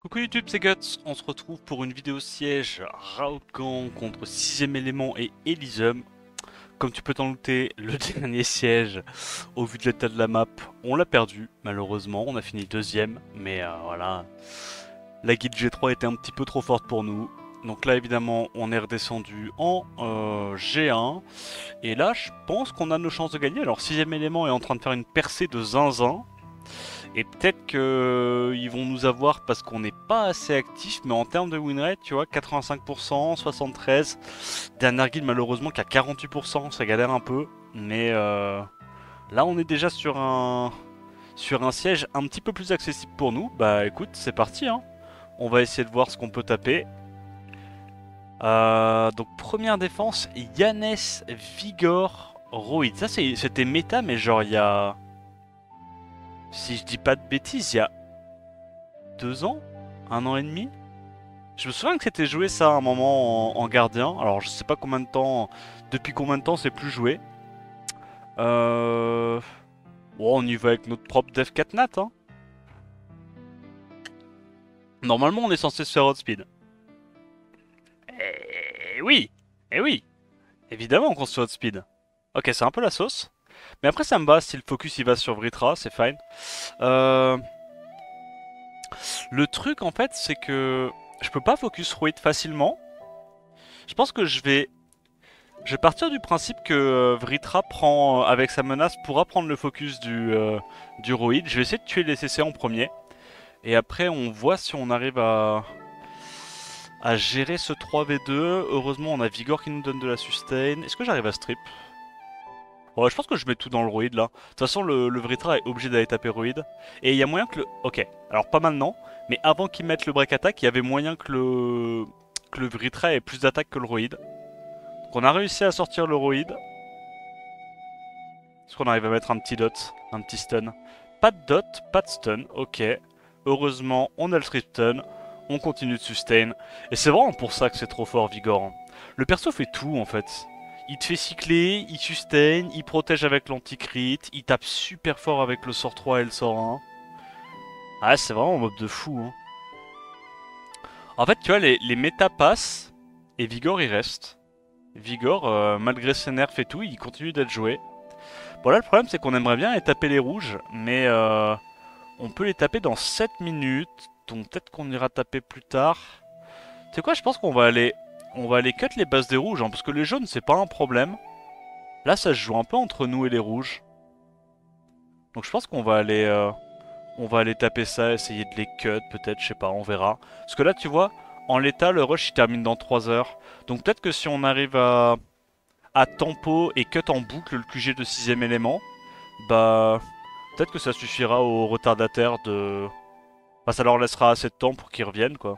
Coucou YouTube, c'est Guts, on se retrouve pour une vidéo siège Raogan contre 6ème élément et Elysium. Comme tu peux t'en douter, le dernier siège, au vu de l'état de la map, on l'a perdu, malheureusement, on a fini deuxième, mais voilà, la guilde G3 était un petit peu trop forte pour nous. Donc là évidemment on est redescendu en G1, et là je pense qu'on a nos chances de gagner. Alors 6ème élément est en train de faire une percée de zinzin. Et peut-être qu'ils vont nous avoir parce qu'on n'est pas assez actif, mais en termes de win rate, tu vois, 85%, 73%. Dernière guilde malheureusement qui a 48%, ça galère un peu. Mais là on est déjà sur un siège un petit peu plus accessible pour nous. Bah écoute, c'est parti, hein. On va essayer de voir ce qu'on peut taper. Donc première défense, Yannès, Vigor, Roid. Ça c'était méta, mais genre il y a... Si je dis pas de bêtises, il y a 2 ans, 1 an et demi. Je me souviens que c'était joué ça à un moment en gardien. Alors je sais pas combien de temps, depuis combien de temps c'est plus joué. Bon, on y va avec notre propre Dev 4 Nat, hein. Normalement on est censé se faire outspeed. Eh oui, eh oui, évidemment qu'on se fait outspeed. Ok, c'est un peu la sauce. Mais après ça me va, si le focus il va sur Vritra, c'est fine. Euh... Le truc en fait c'est que je peux pas focus Ruid facilement. Je pense que je vais partir du principe que Vritra prend, avec sa menace, pourra prendre le focus du Roid. Je vais essayer de tuer les CC en premier. Et après, on voit si on arrive à gérer ce 3v2. Heureusement, on a Vigor qui nous donne de la sustain. Est-ce que j'arrive à strip? Ouais, je pense que je mets tout dans le Roid là. De toute façon, le Vritra est obligé d'aller taper Roid. Et il y a moyen que le... Ok, alors pas maintenant, mais avant qu'il mette le break attack, il y avait moyen que le Vritra ait plus d'attaque que le Roid. Donc on a réussi à sortir le Roid. Est-ce qu'on arrive à mettre un petit dot, un petit stun? Pas de dot, pas de stun, ok. Heureusement, on a le strip stun, on continue de sustain. Et c'est vraiment pour ça que c'est trop fort, Vigor, hein. Le perso fait tout, en fait. Il te fait cycler, il sustain, il protège avec l'anti-crit, il tape super fort avec le sort 3 et le sort 1. Ah, c'est vraiment un mob de fou, hein. En fait, tu vois, les méta passent, et Vigor, il reste. Vigor, malgré ses nerfs et tout, il continue d'être joué. Bon là le problème c'est qu'on aimerait bien aller taper les rouges, mais on peut les taper dans 7 minutes, donc peut-être qu'on ira taper plus tard. Tu sais quoi, je pense qu'on va aller cut les bases des rouges, hein, parce que les jaunes c'est pas un problème. Là ça se joue un peu entre nous et les rouges. Donc je pense qu'on va aller taper ça, essayer de les cut peut-être, je sais pas, on verra. Parce que là tu vois, en l'état le rush il termine dans 3 heures. Donc peut-être que si on arrive à tempo et cut en boucle le QG de 6ème élément, bah peut-être que ça suffira aux retardataires de... Enfin, ça leur laissera assez de temps pour qu'ils reviennent, quoi.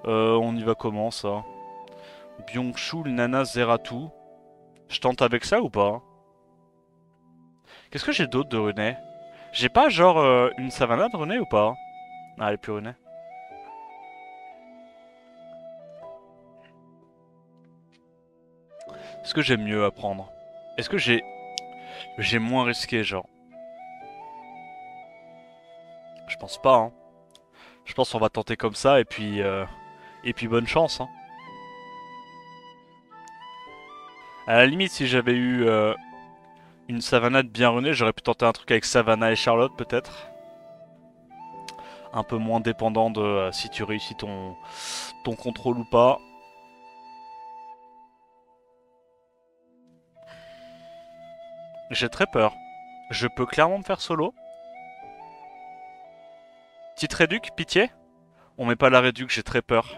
On y va comment, ça? Byung-Chul, Nana, Zeratou. Je tente avec ça ou pas? Qu'est-ce que j'ai d'autre de René? J'ai pas, genre, une savannah de René ou pas? Ah, elle est plus René. Est-ce que j'ai mieux à prendre? Est-ce que j'ai moins risqué, genre? Je pense pas, hein. Je pense qu'on va tenter comme ça, et puis bonne chance, hein. À la limite, si j'avais eu une Savannah de bien runée, j'aurais pu tenter un truc avec Savannah et Charlotte peut-être. Un peu moins dépendant de si tu réussis ton contrôle ou pas. J'ai très peur. Je peux clairement me faire solo. Petite réduc, pitié. On met pas la réduc, j'ai très peur.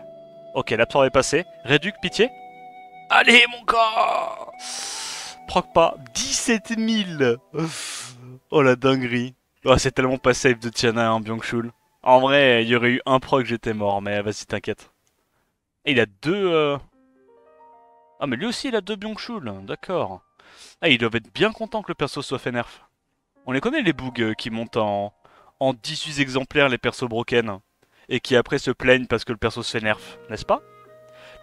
Ok, l'absor est passé. Réduc, pitié. Allez mon corps. Proc pas. 17 000. Oh la dinguerie. Oh, c'est tellement pas safe de Tiana en Byung-Chul. En vrai, il y aurait eu un proc, j'étais mort, mais vas-y, t'inquiète. Et il a deux... Ah, mais lui aussi, il a deux Byung-Chul, d'accord. Ah, ils doivent être bien contents que le perso soit fait nerf. On les connaît, les bugs qui montent en 18 exemplaires, les persos broken. Et qui après se plaignent parce que le perso se fait nerf, n'est-ce pas?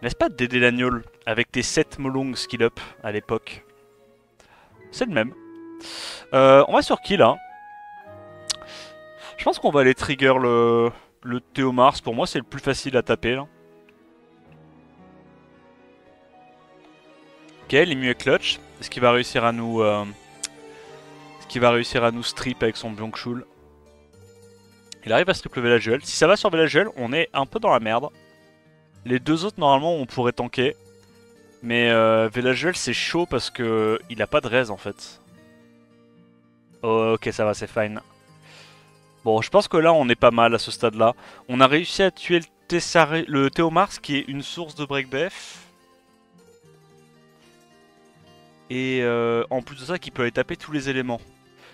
N'est-ce pas Dédé Lagnol, avec tes 7 Molong skill up à l'époque? C'est le même. On va sur qui, là? Je pense qu'on va aller trigger le le Théomars, pour moi, c'est le plus facile à taper, là. Ok, Limu est clutch. Est-ce qu'il va réussir à nous... Est-ce qu'il va réussir à nous strip avec son Byung-Chul? Il arrive à strip le Velajuel. Si ça va sur Velajuel, on est un peu dans la merde. Les deux autres, normalement, on pourrait tanker. Mais Velajuel, c'est chaud parce que il a pas de raise, en fait. Oh, ok, ça va, c'est fine. Bon, je pense que là, on est pas mal à ce stade-là. On a réussi à tuer le Théomars, qui est une source de break def. Et en plus de ça, qui peut aller taper tous les éléments.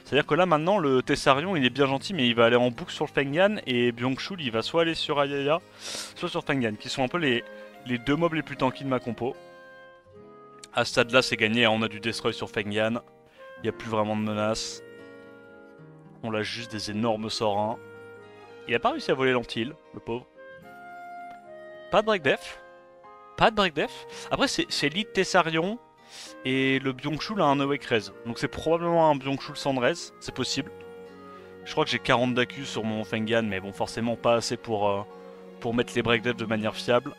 C'est-à-dire que là, maintenant, le Tessarion, il est bien gentil, mais il va aller en boucle sur le Fengyan. Et Byung-Chul, il va soit aller sur Ayaya, soit sur Fengyan, qui sont un peu les deux mobs les plus tanky de ma compo. À ce stade-là, c'est gagné. On a du Destroy sur Fengyan. Il n'y a plus vraiment de menace. On lâche juste des énormes sorts. Hein. Il a pas réussi à voler l'antil, le pauvre. Pas de break def. Pas de break def. Après, c'est lead Tessarion. Et le Byung-Chul a un Awake Raise. Donc c'est probablement un Byung-Chul sans raise. C'est possible. Je crois que j'ai 40 d'accu sur mon Fengyan. Mais bon, forcément pas assez pour mettre les break def de manière fiable.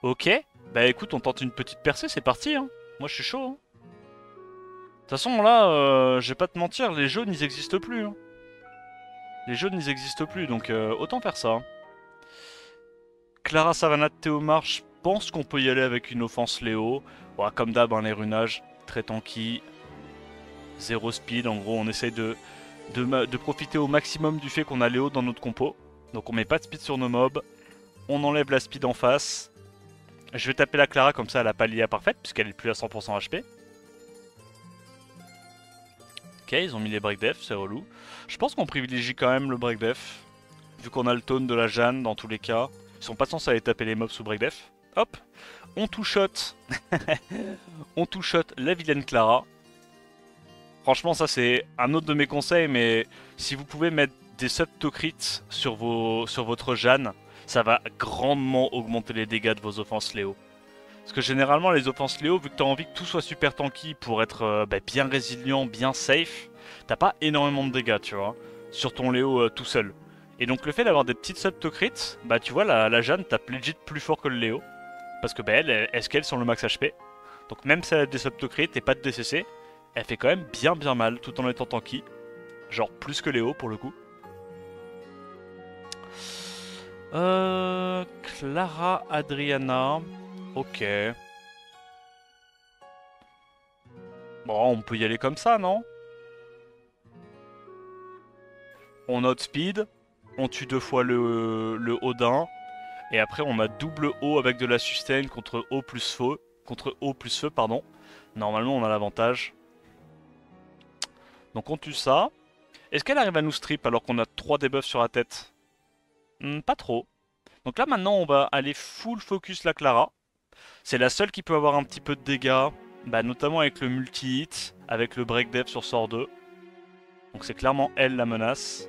Ok. Bah écoute, on tente une petite percée. C'est parti. Hein. Moi, je suis chaud. Hein. De toute façon, là, je vais pas te mentir, les jaunes, ils existent plus. Hein. Les jaunes, ils existent plus, donc autant faire ça. Clara Savannah Théomar, je pense qu'on peut y aller avec une offense Léo. Bon, comme d'hab, hein, les runages, très tanky. Zéro speed, en gros, on essaye de profiter au maximum du fait qu'on a Léo dans notre compo. Donc on met pas de speed sur nos mobs. On enlève la speed en face. Je vais taper la Clara, comme ça elle a pas l'IA parfaite, puisqu'elle est plus à 100% HP. Ok, ils ont mis les break def, c'est relou. Je pense qu'on privilégie quand même le break def. Vu qu'on a le taunt de la Jeanne dans tous les cas. Ils sont pas censés aller taper les mobs sous break def. Hop, on two-shot. On two-shot la vilaine Clara. Franchement, ça c'est un autre de mes conseils, mais si vous pouvez mettre des sub-to-crit sur votre Jeanne, ça va grandement augmenter les dégâts de vos offenses Léo. Parce que généralement, les offenses Léo, vu que tu as envie que tout soit super tanky pour être bien résilient, bien safe, t'as pas énormément de dégâts, tu vois, sur ton Léo tout seul. Et donc le fait d'avoir des petites sub-to-crit, bah tu vois, la Jeanne tape legit plus fort que le Léo. Parce que bah, elle scale sur le max HP. Donc même si elle a des sub-to-crit et pas de DCC, elle fait quand même bien mal tout en étant tanky. Genre plus que Léo pour le coup. Clara Adriana... Ok. Bon, on peut y aller comme ça, non? On outspeed, on tue 2 fois le Odin, et après on a double O avec de la sustain contre O plus feu. Pardon. Normalement on a l'avantage. Donc on tue ça. Est-ce qu'elle arrive à nous strip alors qu'on a 3 debuffs sur la tête? Pas trop. Donc là maintenant on va aller full focus la Clara. C'est la seule qui peut avoir un petit peu de dégâts, bah, notamment avec le multi-hit, avec le break def sur sort 2. Donc c'est clairement elle la menace.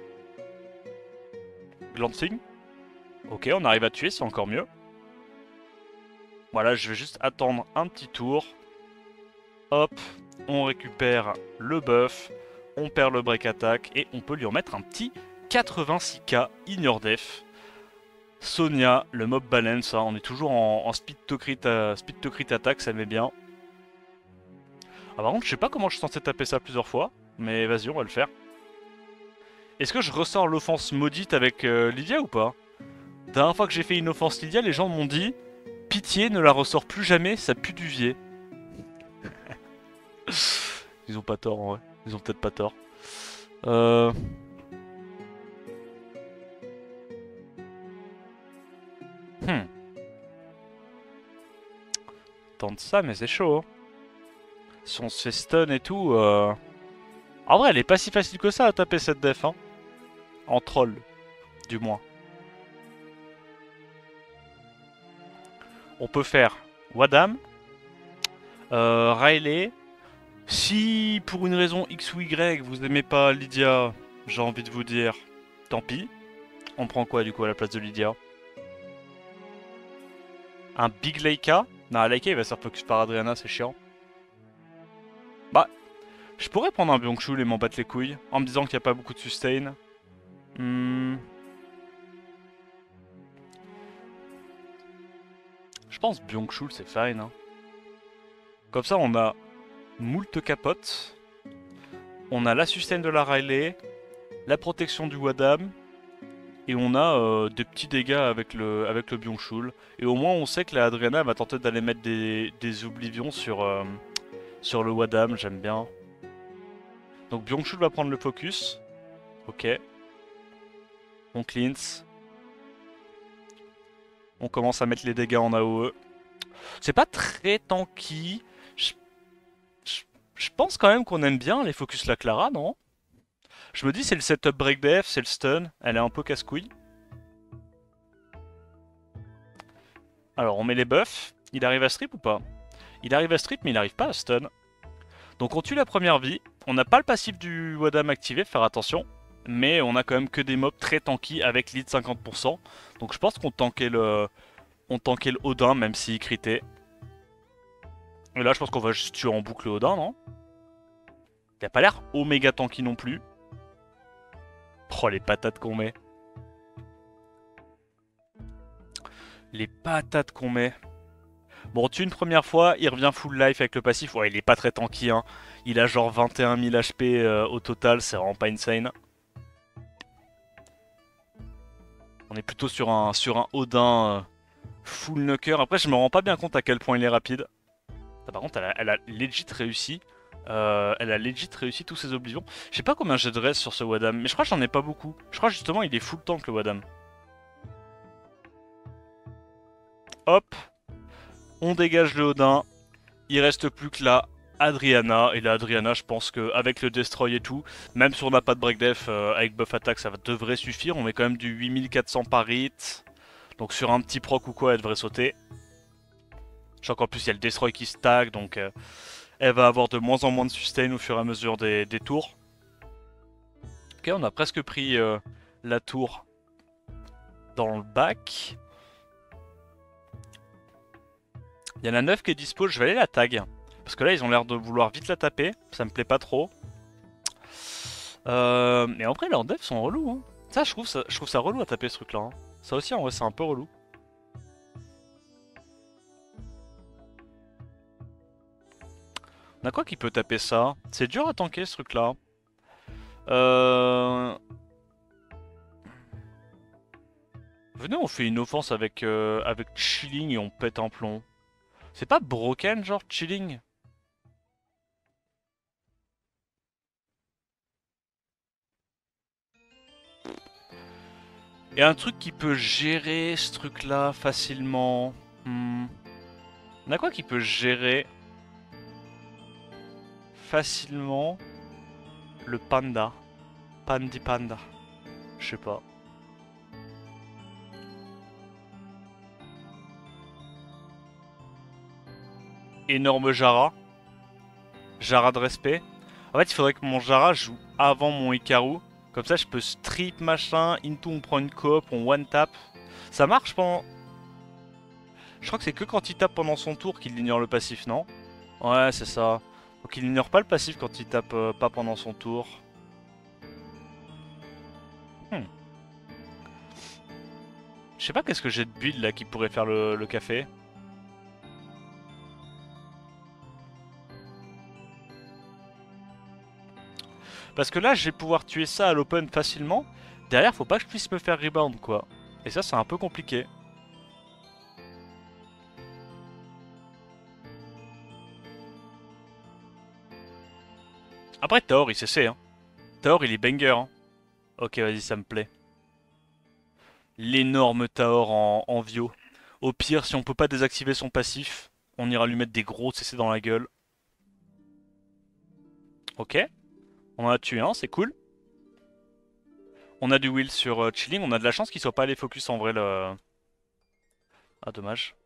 Glancing. Ok, on arrive à tuer, c'est encore mieux. Voilà, je vais juste attendre un petit tour. Hop, on récupère le buff, on perd le break attack et on peut lui remettre un petit 86k in your def. Sonia, le mob balance, hein, on est toujours en speed to crit attack, ça met bien. Ah, par contre, je sais pas comment je suis censé taper ça plusieurs fois, mais vas-y, on va le faire. Est-ce que je ressors l'offense maudite avec Lydia ou pas? La dernière fois que j'ai fait une offense Lydia, les gens m'ont dit pitié, ne la ressors plus jamais, ça pue du vier. Ils ont pas tort en vrai, ils ont peut-être pas tort. Tente ça, mais c'est chaud. Hein. Si on se fait stun et tout... En vrai, elle est pas si facile que ça à taper cette def. Hein. En troll, du moins. On peut faire Wadam, Riley. Si pour une raison X ou Y vous aimez pas Lydia, j'ai envie de vous dire, tant pis. On prend quoi du coup à la place de Lydia? Un Big Leica? Non, Leica il va se faire focus par Adriana, c'est chiant. Bah, je pourrais prendre un Byung-Chul et m'en battre les couilles en me disant qu'il n'y a pas beaucoup de sustain. Hmm, je pense Byung-Chul c'est fine. Hein. Comme ça on a moult capotes. On a la sustain de la Riley, la protection du Wadam, et on a des petits dégâts avec le Byung-Chul. Et au moins on sait que la Adriana va tenter d'aller mettre des Oblivions sur le Wadam, j'aime bien. Donc Byung-Chul va prendre le focus. Ok. On cleanse. On commence à mettre les dégâts en AOE. C'est pas très tanky. Je, je- je pense quand même qu'on aime bien les focus la Clara, non? Je me dis c'est le setup break def, c'est le stun. Elle est un peu casse-couille. Alors on met les buffs. Il arrive à strip ou pas? Il arrive à strip mais il arrive pas à stun. Donc on tue la première vie. On n'a pas le passif du Wadam activé, faire attention. Mais on a quand même que des mobs très tanky avec lead 50%. Donc je pense qu'on tankait le Odin même s'il critait. Et là je pense qu'on va juste tuer en boucle le Odin, non? Il a pas l'air oméga tanky non plus. Oh les patates qu'on met. Les patates qu'on met. Bon, on tue une première fois, il revient full life avec le passif. Ouais, il est pas très tanky, hein. Il a genre 21 000 HP au total, c'est vraiment pas insane. On est plutôt sur un Odin full knocker. Après, je me rends pas bien compte à quel point il est rapide. Ça, par contre, elle a legit réussi. Elle a legit réussi tous ses oblivions. Je sais pas combien j'ai de res sur ce Wadam, mais je crois que j'en ai pas beaucoup. Je crois justement il est full tank le Wadam. Hop, on dégage le Odin. Il reste plus que la Adriana. Et la Adriana, je pense qu'avec le Destroy et tout, même si on n'a pas de break def, avec buff attack, ça devrait suffire. On met quand même du 8400 par hit. Donc sur un petit proc ou quoi, elle devrait sauter. Je crois qu'en plus, il y a le Destroy qui stack, donc elle va avoir de moins en moins de sustain au fur et à mesure des tours. Ok, on a presque pris la tour dans le bac. Il y en a 9 qui est dispo, je vais aller la tag. Parce que là, ils ont l'air de vouloir vite la taper. Ça me plaît pas trop. Mais en vrai, leurs devs sont relous. Hein. Ça, je trouve ça relou à taper ce truc-là. Hein. Ça aussi, en vrai, c'est un peu relou. On a quoi qui peut taper ça? C'est dur à tanker ce truc-là. Venez, on fait une offense avec Chilling et on pète un plomb. C'est pas broken, genre Chilling? Et un truc qui peut gérer ce truc-là facilement. On a quoi qui peut gérer facilement le panda? Pandi panda. Je sais pas. Énorme Jara. Jara de respect. En fait, il faudrait que mon Jara joue avant mon Hikaru. Comme ça, je peux strip machin. Into, on prend une coop, on one tap. Ça marche pendant. Je crois que c'est que quand il tape pendant son tour qu'il ignore le passif, non? Ouais, c'est ça. Donc il ignore pas le passif quand il tape pas pendant son tour. Hmm. Je sais pas qu'est-ce que j'ai de build là qui pourrait faire le café. Parce que là, je vais pouvoir tuer ça à l'open facilement. Derrière, faut pas que je puisse me faire rebound, quoi. Et ça, c'est un peu compliqué. Après, Taor, il sait, hein. Taor, il est banger, hein. Ok, vas-y, ça me plaît. L'énorme Taor en Vio. Au pire, si on peut pas désactiver son passif, on ira lui mettre des gros CC dans la gueule. Ok. On en a tué un, c'est cool. On a du will sur Chilling. On a de la chance qu'il soit pas allé focus en vrai le... Ah, dommage.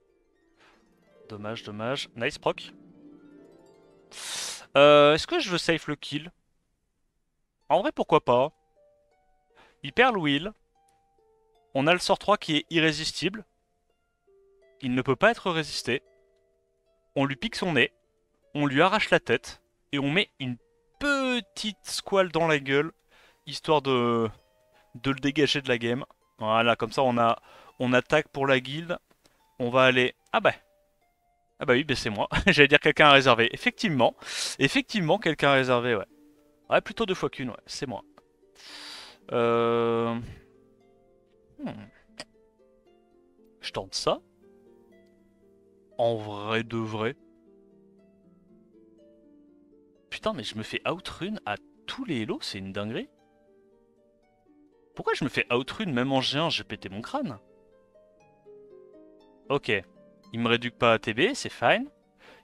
Dommage, dommage. Nice proc. Est-ce que je veux safe le kill? En vrai, pourquoi pas? Il perd le will. On a le sort 3 qui est irrésistible. Il ne peut pas être résisté. On lui pique son nez. On lui arrache la tête. Et on met une petite squale dans la gueule. Histoire de le dégager de la game. Voilà, comme ça on attaque pour la guilde. On va aller... Ah bah oui, bah c'est moi. J'allais dire quelqu'un a réservé. Effectivement. Effectivement, quelqu'un a réservé, ouais. Ouais, plutôt deux fois qu'une, ouais. C'est moi. Euh... hmm. Je tente ça. En vrai de vrai. Putain, mais je me fais outrun à tous les hellos, c'est une dinguerie. Pourquoi je me fais outrun même en G1, j'ai pété mon crâne? Ok. Il me réduque pas à TB, c'est fine.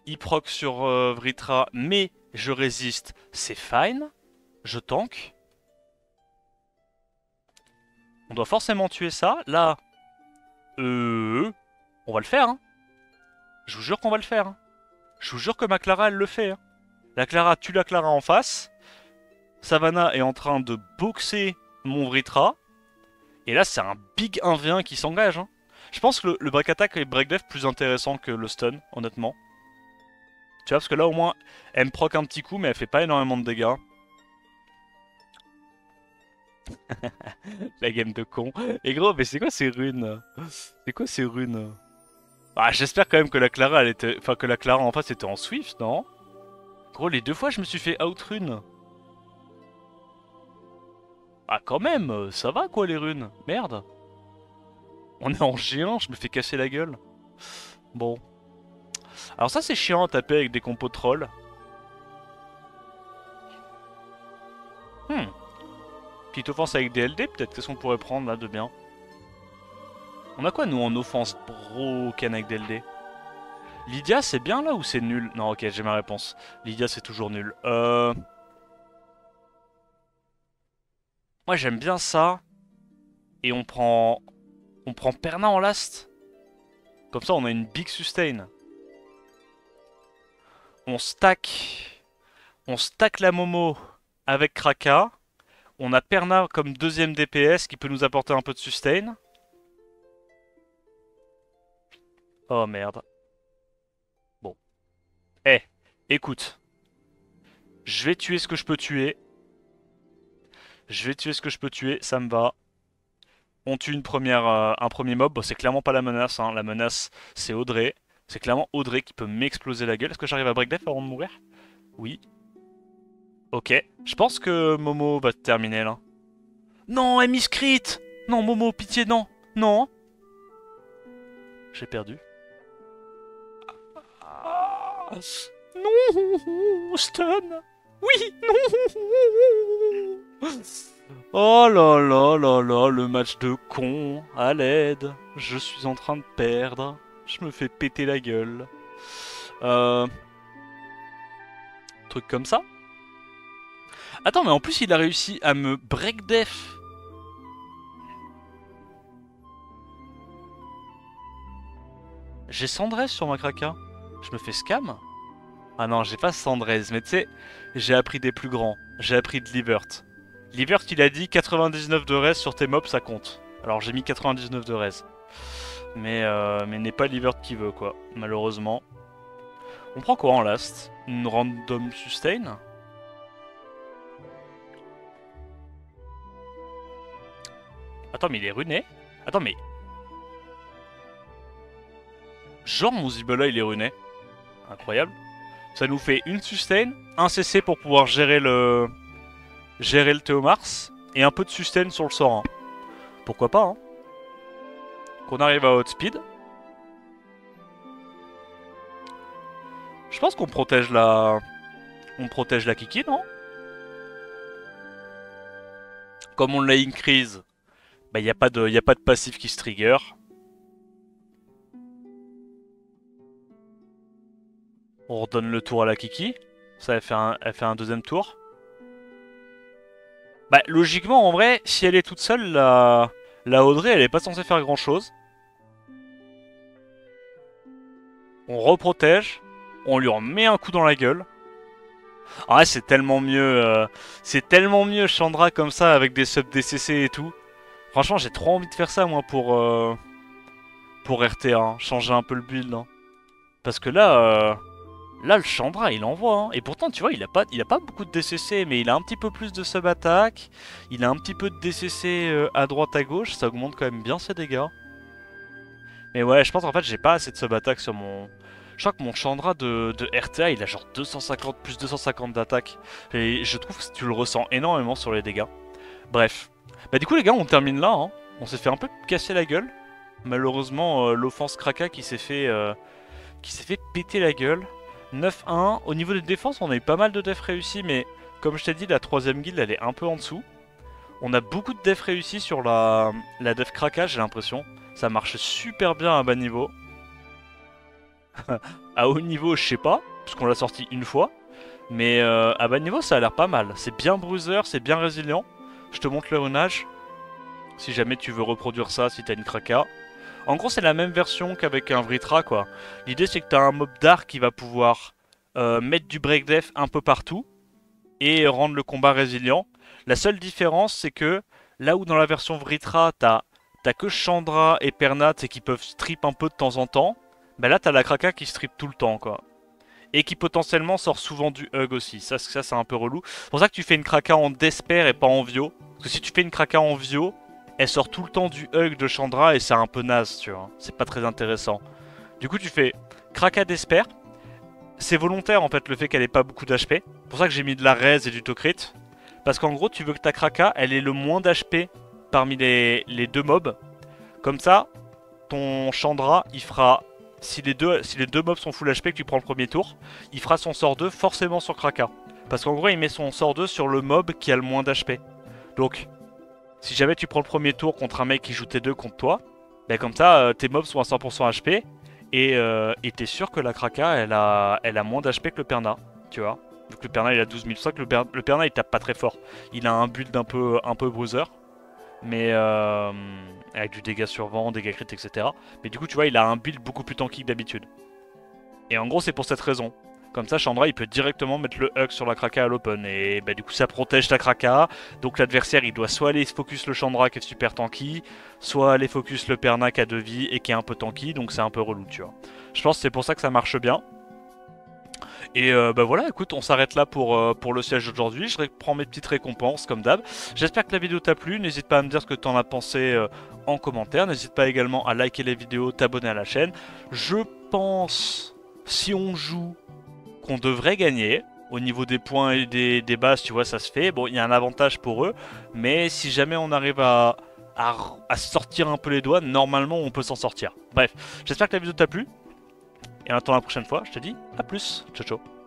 Il proc sur Vritra, mais je résiste, c'est fine. Je tank. On doit forcément tuer ça. Là, on va le faire, hein. Je vous jure qu'on va le faire. Hein. Je vous jure que ma Clara, elle le fait. Hein. La Clara tue la Clara en face. Savannah est en train de boxer mon Vritra. Et là, c'est un big 1v1 qui s'engage. Hein. Je pense que le break attack est break def plus intéressant que le stun, honnêtement. Tu vois, parce que là, au moins, elle me proc un petit coup, mais elle fait pas énormément de dégâts. La game de con. Et gros, mais c'est quoi ces runes? C'est quoi ces runes? Ah, j'espère quand même que la Clara, elle était... Enfin, que la Clara en face était en Swift, non? Gros, les deux fois, je me suis fait outrun. Ah, quand même, ça va quoi, les runes? Merde. On est en G1, je me fais casser la gueule. Bon. Alors ça, c'est chiant à taper avec des compos trolls. Petite offense avec DLD, peut-être. Qu'est-ce qu'on pourrait prendre, là, de bien? On a quoi, nous, en offense broken avec DLD? Lydia, c'est bien, là, ou c'est nul? Non, ok, j'ai ma réponse. Lydia, c'est toujours nul. Moi, j'aime bien ça. Et on prend... On prend Perna en last. Comme ça, on a une big sustain. On stack... On stack la Momo avec Kraka. On a Perna comme deuxième DPS qui peut nous apporter un peu de sustain. Oh merde. Bon. Eh, écoute. Je vais tuer ce que je peux tuer. Je vais tuer ce que je peux tuer, ça me va. On tue un premier mob. Bon, c'est clairement pas la menace. Hein. La menace, c'est Audrey. C'est clairement Audrey qui peut m'exploser la gueule. Est-ce que j'arrive à break def avant de mourir? Oui. Ok. Je pense que Momo va terminer là. Non, elle miscrit. Non, Momo, pitié, non. Non. J'ai perdu. Ah, non. Stun. Oui, non. Oh là là là là, le match de con, à l'aide. Je suis en train de perdre. Je me fais péter la gueule. Truc comme ça. Attends, mais en plus il a réussi à me break def. J'ai Sandrez sur ma Kraka. Je me fais scam? Ah non, j'ai pas Sandrez, mais tu sais, j'ai appris des plus grands. J'ai appris de Livert. Livert, il a dit 99 de res sur tes mobs, ça compte. Alors j'ai mis 99 de res. Mais n'est pas Livert qui veut, quoi, malheureusement. On prend quoi en last? Une random sustain? Attends, mais il est runé? Attends, mais... Genre mon Zibella, il est runé. Incroyable. Ça nous fait une sustain, un CC pour pouvoir gérer le Théomars, et un peu de sustain sur le sort. Hein. Pourquoi pas, hein. Qu'on arrive à outspeed. Je pense qu'on protège la... On protège la Kiki, non? Comme on l'a increase, bah y a pas de passif qui se trigger. On redonne le tour à la Kiki. Ça, elle fait un deuxième tour. Bah, logiquement, en vrai, si elle est toute seule, la Audrey, elle est pas censée faire grand chose. On reprotège. On lui remet un coup dans la gueule. Ah ouais, c'est tellement mieux. C'est tellement mieux Chandra comme ça, avec des subs DCC et tout. Franchement, j'ai trop envie de faire ça, moi, pour RTA. Hein. Changer un peu le build. Hein. Parce que là... Là, le Chandra, il envoie, hein. Et pourtant, tu vois, il a pas beaucoup de DCC, mais il a un petit peu plus de sub-attaque. Il a un petit peu de DCC à droite, à gauche. Ça augmente quand même bien ses dégâts. Mais ouais, je pense en fait, j'ai pas assez de sub-attaque sur mon... Je crois que mon Chandra de RTA, il a genre 250, plus 250 d'attaque. Et je trouve que tu le ressens énormément sur les dégâts. Bref. Bah du coup, les gars, on termine là, hein. On s'est fait un peu casser la gueule. Malheureusement, l'offense Kraka qui s'est fait péter la gueule. 9-1. Au niveau des défenses, on a eu pas mal de def réussis, mais comme je t'ai dit, la troisième guilde, elle est un peu en dessous. On a beaucoup de def réussis sur la def Kraka, j'ai l'impression. Ça marche super bien à bas niveau. À haut niveau, je sais pas, parce qu'on l'a sorti une fois. Mais à bas niveau, ça a l'air pas mal. C'est bien bruiser, c'est bien résilient. Je te montre le runage. Si jamais tu veux reproduire ça, si t'as une Kraka. En gros, c'est la même version qu'avec un Vritra, quoi. L'idée, c'est que t'as un mob d'art qui va pouvoir mettre du break def un peu partout et rendre le combat résilient. La seule différence, c'est que là où dans la version Vritra, t'as que Chandra et Pernat et qui peuvent strip un peu de temps en temps, bah là, t'as la Kraka qui strip tout le temps, quoi. Et qui potentiellement sort souvent du hug aussi. Ça c'est un peu relou. C'est pour ça que tu fais une Kraka en Despair et pas en Vio. Parce que si tu fais une Kraka en Vio, elle sort tout le temps du hug de Chandra et c'est un peu naze, tu vois. C'est pas très intéressant. Du coup, tu fais Kraka Despair. C'est volontaire en fait le fait qu'elle ait pas beaucoup d'HP. C'est pour ça que j'ai mis de la raise et du Tokrit. Parce qu'en gros, tu veux que ta Kraka, elle ait le moins d'HP parmi les deux mobs. Comme ça, ton Chandra, il fera... Si les deux mobs sont full HP que tu prends le premier tour, il fera son sort 2 forcément sur Kraka. Parce qu'en gros, il met son sort 2 sur le mob qui a le moins d'HP. Donc, si jamais tu prends le premier tour contre un mec qui joue T2 contre toi, ben comme ça, tes mobs sont à 100% HP. Et t'es sûr que la Kraka, elle a moins d'HP que le Perna, tu vois. Vu que le Perna, il a 12 000. C'est vrai que le Perna, il tape pas très fort. Il a un build un peu bruiser. Mais avec du dégât sur vent, dégâts crit, etc. Mais du coup, tu vois, il a un build beaucoup plus tanky que d'habitude. Et en gros, c'est pour cette raison. Comme ça, Chandra, il peut directement mettre le hug sur la Kraka à l'open. Et bah, du coup, ça protège ta Kraka. Donc l'adversaire, il doit soit aller focus le Chandra qui est super tanky, soit aller focus le Perna qui a 2 vies et qui est un peu tanky. Donc c'est un peu relou, tu vois. Je pense que c'est pour ça que ça marche bien. Et bah voilà, écoute, on s'arrête là pour le siège d'aujourd'hui. Je reprends mes petites récompenses comme d'hab. J'espère que la vidéo t'a plu. N'hésite pas à me dire ce que t'en as pensé en commentaire. N'hésite pas également à liker les vidéos, t'abonner à la chaîne. Je pense, si on joue, qu'on devrait gagner. Au niveau des points et des bases, tu vois, ça se fait. Bon, il y a un avantage pour eux. Mais si jamais on arrive à sortir un peu les doigts, normalement on peut s'en sortir. Bref, j'espère que la vidéo t'a plu. Et en attendant la prochaine fois, je te dis à plus. Ciao ciao.